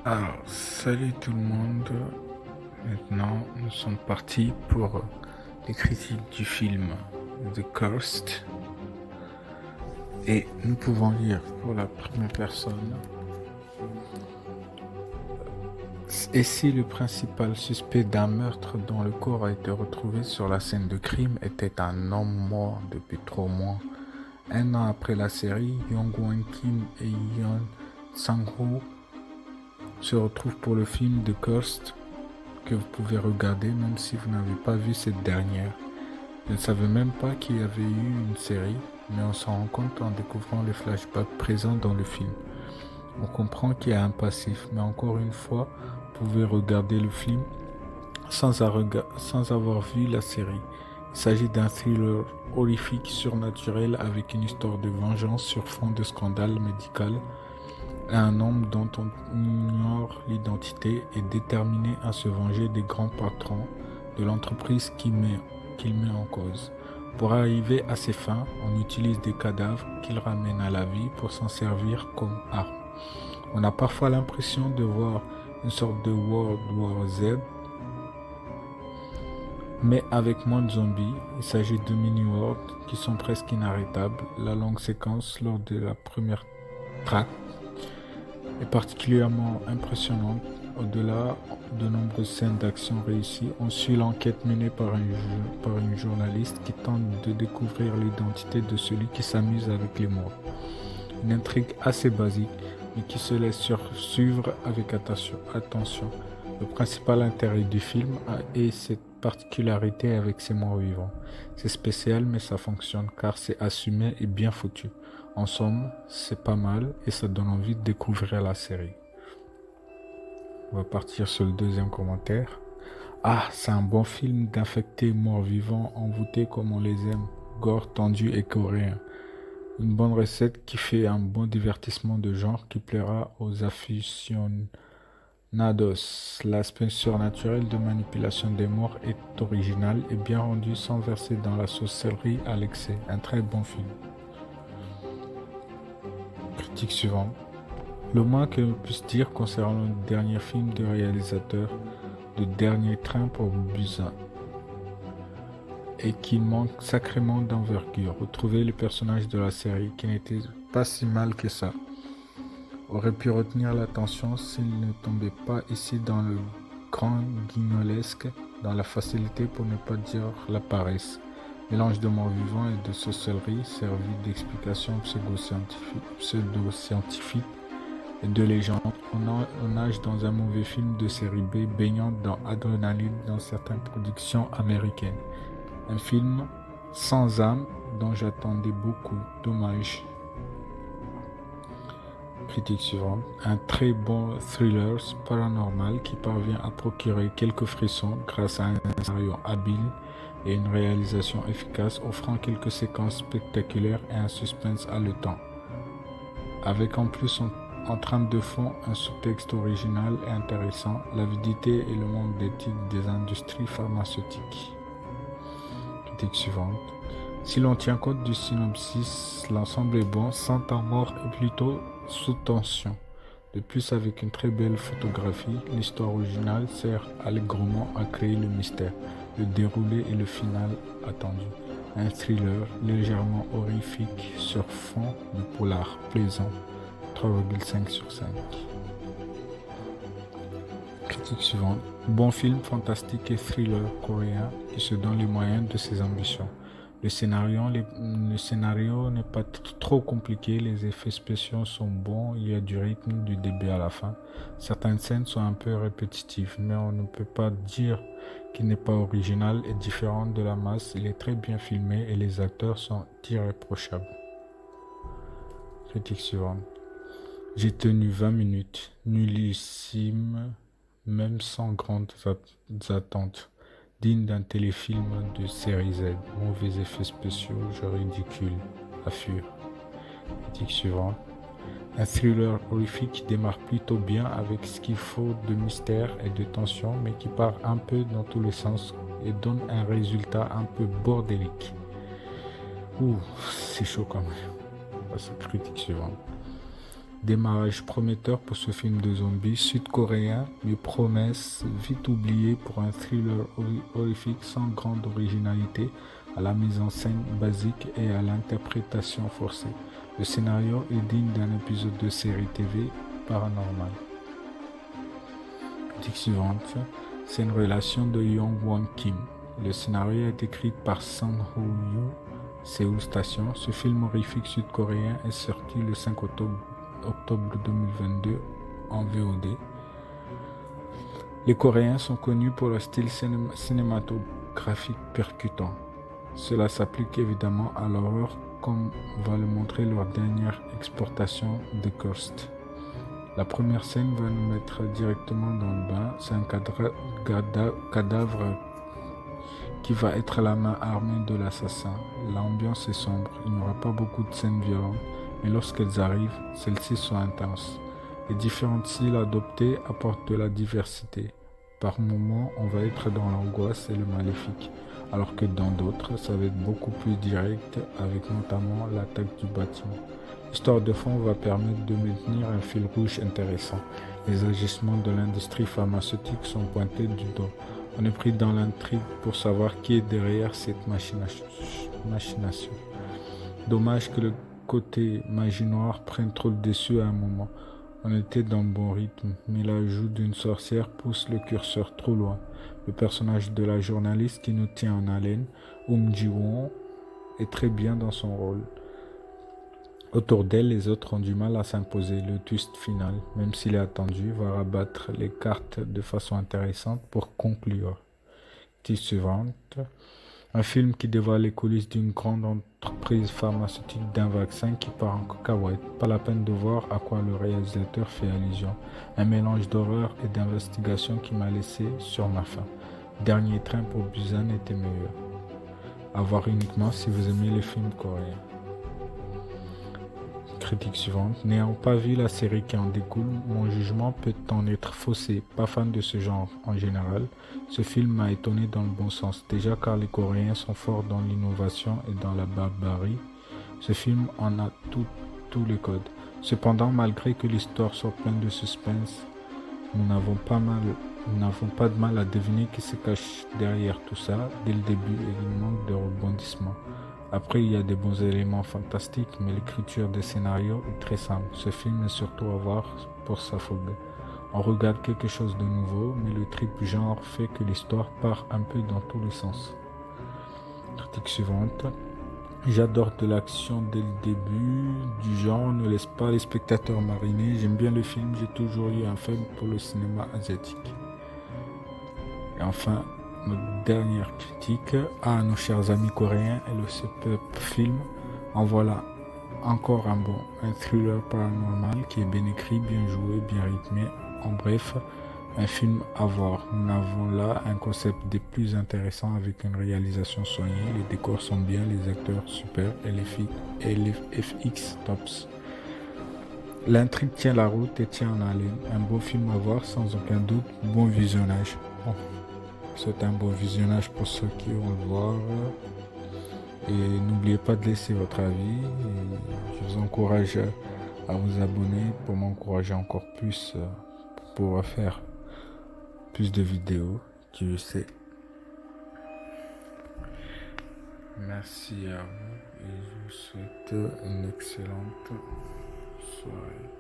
Alors, salut tout le monde. Maintenant, nous sommes partis pour les critiques du film The Cursed. Et nous pouvons lire pour la première personne. Et si le principal suspect d'un meurtre dont le corps a été retrouvé sur la scène de crime était un homme mort depuis 3 mois? Un an après la série, Yong-Won Kim et Yeon Sang-woo se retrouvent pour le film The Cursed, que vous pouvez regarder même si vous n'avez pas vu cette dernière. Je ne savais même pas qu'il y avait eu une série, mais on s'en rend compte en découvrant les flashbacks présents dans le film. On comprend qu'il y a un passif, mais encore une fois, vous pouvez regarder le film sans avoir vu la série. Il s'agit d'un thriller horrifique surnaturel avec une histoire de vengeance sur fond de scandale médical. Un homme dont on ignore l'identité est déterminé à se venger des grands patrons de l'entreprise qu'il met en cause. Pour arriver à ses fins, on utilise des cadavres qu'il ramène à la vie pour s'en servir comme arme. On a parfois l'impression de voir une sorte de World War Z, mais avec moins de zombies. Il s'agit de mini-worlds qui sont presque inarrêtables. La longue séquence lors de la première track est particulièrement impressionnante. Au-delà de nombreuses scènes d'action réussies, on suit l'enquête menée par une journaliste qui tente de découvrir l'identité de celui qui s'amuse avec les morts. Une intrigue assez basique, mais qui se laisse suivre avec attention. Le principal intérêt du film est cette particularité avec ses morts vivants. C'est spécial, mais ça fonctionne car c'est assumé et bien foutu. En somme, c'est pas mal et ça donne envie de découvrir la série. On va partir sur le deuxième commentaire. Ah, c'est un bon film d'infectés morts-vivants envoûtés comme on les aime, gore tendu et coréen. Une bonne recette qui fait un bon divertissement de genre qui plaira aux aficionados. L'aspect surnaturel de manipulation des morts est original et bien rendu sans verser dans la sorcellerie à l'excès. Un très bon film. Critique suivante. Le moins que l'on puisse dire concernant le dernier film du réalisateur, Le Dernier Train pour Busan, est qu'il manque sacrément d'envergure. Retrouver le personnage de la série qui n'était pas si mal que ça aurait pu retenir l'attention s'il ne tombait pas ici dans le grand guignolesque, dans la facilité pour ne pas dire la paresse. Mélange de morts-vivants et de sorcellerie servi d'explications pseudo-scientifiques et de légendes. On nage dans un mauvais film de série B baignant dans adrénaline dans certaines productions américaines. Un film sans âme dont j'attendais beaucoup. Dommage. Critique suivante. Un très bon thriller paranormal qui parvient à procurer quelques frissons grâce à un scénario habile et une réalisation efficace offrant quelques séquences spectaculaires et un suspense haletant. Avec en plus en trame de fond un sous-texte original et intéressant, l'avidité et le manque d'éthique des industries pharmaceutiques. Critique suivante. Si l'on tient compte du synopsis, l'ensemble est bon, sans temps mort et plutôt sous tension. De plus, avec une très belle photographie, l'histoire originale sert allègrement à créer le mystère, le déroulé et le final attendu. Un thriller légèrement horrifique sur fond de polar plaisant. 3,5 sur 5. Critique suivante. Bon film fantastique et thriller coréen qui se donne les moyens de ses ambitions. Le scénario n'est pas trop compliqué, les effets spéciaux sont bons, il y a du rythme du début à la fin. Certaines scènes sont un peu répétitives, mais on ne peut pas dire qu'il n'est pas original et différent de la masse. Il est très bien filmé et les acteurs sont irréprochables. Critique suivante. J'ai tenu 20 minutes, nullissime, même sans grandes attentes. Digne d'un téléfilm de série Z. Mauvais effets spéciaux, jeu ridicule. Affure. Critique suivante. Un thriller horrifique qui démarre plutôt bien avec ce qu'il faut de mystère et de tension, mais qui part un peu dans tous les sens et donne un résultat un peu bordélique. Ouh, c'est chaud quand même. On passe aux critiques suivantes. Démarrage prometteur pour ce film de zombies sud-coréen, mais promesse vite oubliée pour un thriller horrifique sans grande originalité, à la mise en scène basique et à l'interprétation forcée. Le scénario est digne d'un épisode de série TV paranormale. Critique suivante, c'est une relation de Young Won Kim. Le scénario est écrit par Sang Ho-yoo, Seoul Station. Ce film horrifique sud-coréen est sorti le 5 octobre 2022 en VOD. Les Coréens sont connus pour leur style cinématographique percutant. Cela s'applique évidemment à l'horreur, comme va le montrer leur dernière exportation, The Cursed. La première scène va nous mettre directement dans le bain. C'est un cadavre qui va être la main armée de l'assassin. L'ambiance est sombre, il n'y aura pas beaucoup de scènes violentes, mais lorsqu'elles arrivent, celles-ci sont intenses. Les différents styles adoptés apportent de la diversité. Par moments, on va être dans l'angoisse et le maléfique, alors que dans d'autres, ça va être beaucoup plus direct, avec notamment l'attaque du bâtiment. L'histoire de fond va permettre de maintenir un fil rouge intéressant. Les agissements de l'industrie pharmaceutique sont pointés du doigt. On est pris dans l'intrigue pour savoir qui est derrière cette machination. Dommage que le côté magie noire prenne trop le dessus à un moment. On était dans le bon rythme, mais l'ajout d'une sorcière pousse le curseur trop loin. Le personnage de la journaliste qui nous tient en haleine, Ji-won, est très bien dans son rôle. Autour d'elle, les autres ont du mal à s'imposer. Le twist final, même s'il est attendu, va rabattre les cartes de façon intéressante pour conclure. Titre suivante. Un film qui dévoile les coulisses d'une grande entreprise pharmaceutique d'un vaccin qui part en cacahuète. Pas la peine de voir à quoi le réalisateur fait allusion. Un mélange d'horreur et d'investigation qui m'a laissé sur ma faim. Dernier train pour Busan était meilleur. À voir uniquement si vous aimez les films coréens. Critique suivante. N'ayant pas vu la série qui en découle, mon jugement peut en être faussé. Pas fan de ce genre en général, ce film m'a étonné dans le bon sens. Déjà car les Coréens sont forts dans l'innovation et dans la barbarie, ce film en a tous les codes. Cependant, malgré que l'histoire soit pleine de suspense, nous n'avons pas de mal à deviner qui se cache derrière tout ça dès le début et il manque de rebondissement. Après, il y a des bons éléments fantastiques, mais l'écriture des scénarios est très simple. Ce film est surtout à voir pour sa fougue. On regarde quelque chose de nouveau, mais le trip genre fait que l'histoire part un peu dans tous les sens. Critique suivante. J'adore de l'action dès le début, du genre ne laisse pas les spectateurs mariner. J'aime bien le film, j'ai toujours eu un faible pour le cinéma asiatique. Et enfin, notre dernière critique à nos chers amis coréens et le superbe film. En voilà encore un thriller paranormal qui est bien écrit, bien joué, bien rythmé. En bref, un film à voir. Nous avons là un concept des plus intéressants avec une réalisation soignée. Les décors sont bien, les acteurs super et les FX tops. L'intrigue tient la route et tient en haleine. Un beau film à voir sans aucun doute. Bon visionnage. Bon. C'est un bon visionnage pour ceux qui vont le voir. Et n'oubliez pas de laisser votre avis. Et je vous encourage à vous abonner pour m'encourager encore plus pour pouvoir faire plus de vidéos. Qui je sais. Merci à vous et je vous souhaite une excellente soirée.